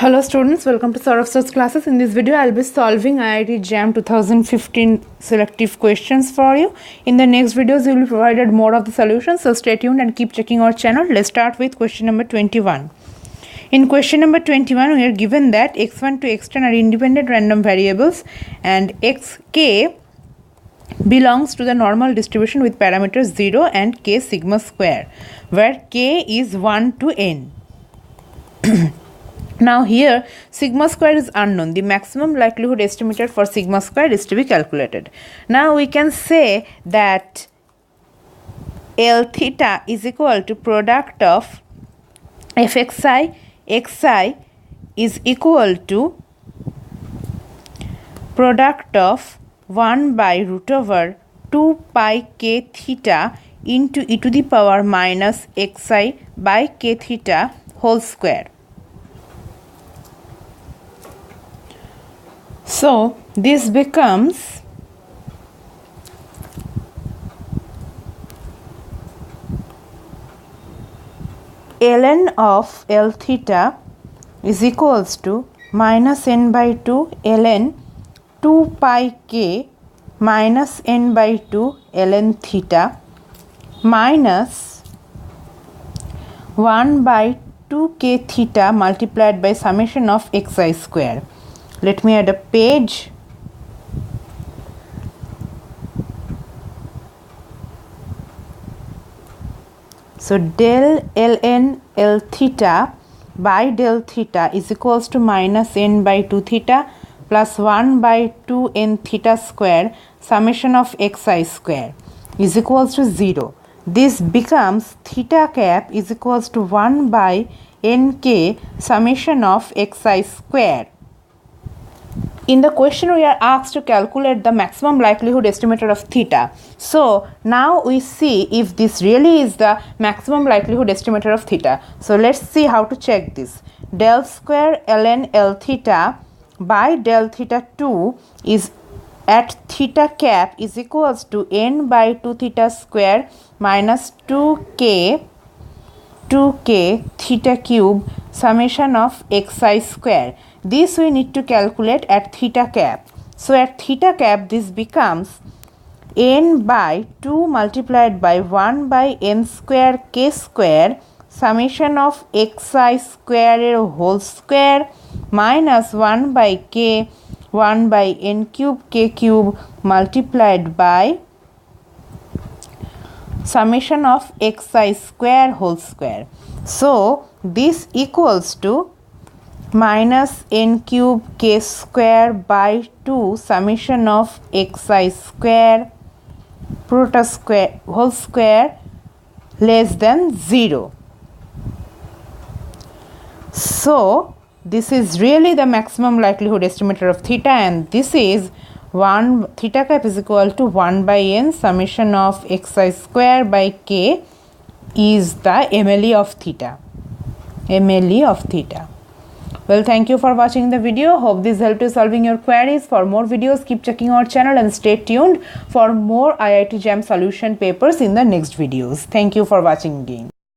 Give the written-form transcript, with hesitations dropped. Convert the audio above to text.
Hello students, welcome to Saurabh's classes. In this video, I'll be solving IIT JAM 2015 selective questions for you. In the next videos, you will be provided more of the solutions. So stay tuned and keep checking our channel. Let's start with question number 21. In question number 21, we are given that x1 to x10 are independent random variables and xk belongs to the normal distribution with parameters 0 and k sigma square, where k is 1 to n. Now here sigma square is unknown. The maximum likelihood estimated for sigma square is to be calculated. Now we can say that L theta is equal to product of fxi xi is equal to product of 1 by root over 2 pi k theta into e to the power minus xi by k theta whole square. So this becomes ln of L theta is equals to minus n by 2 ln 2 pi k minus n by 2 ln theta minus 1 by 2 k theta multiplied by summation of xi square. Let me add a page. So del ln L theta by del theta is equals to minus n by 2 theta plus 1 by 2 n theta square summation of xi square is equals to 0. This becomes theta cap is equals to 1 by nk summation of xi square. In the question, we are asked to calculate the maximum likelihood estimated of theta. So now we see if this really is the maximum likelihood estimated of theta. So let's see how to check this. Del square ln L theta by del theta 2 is at theta cap is equals to n by 2 theta square minus 2k theta cube summation of xi square. This we need to calculate at theta cap. So at theta cap this becomes n by 2 multiplied by 1 by n square k square summation of xi square whole square minus 1 by k 1 by n cube k cube multiplied by summation of xi square whole square. So this equals to minus n cube k square by 2 summation of xi square prota square whole square less than 0. So this is really the maximum likelihood estimator of theta, and this is 1 theta cap is equal to 1 by n summation of xi square by k is the MLE of theta. MLE of theta. Well, thank you for watching the video. Hope this helped you solving your queries. For more videos, keep checking our channel and stay tuned for more IIT JAM solution papers in the next videos. Thank you for watching again.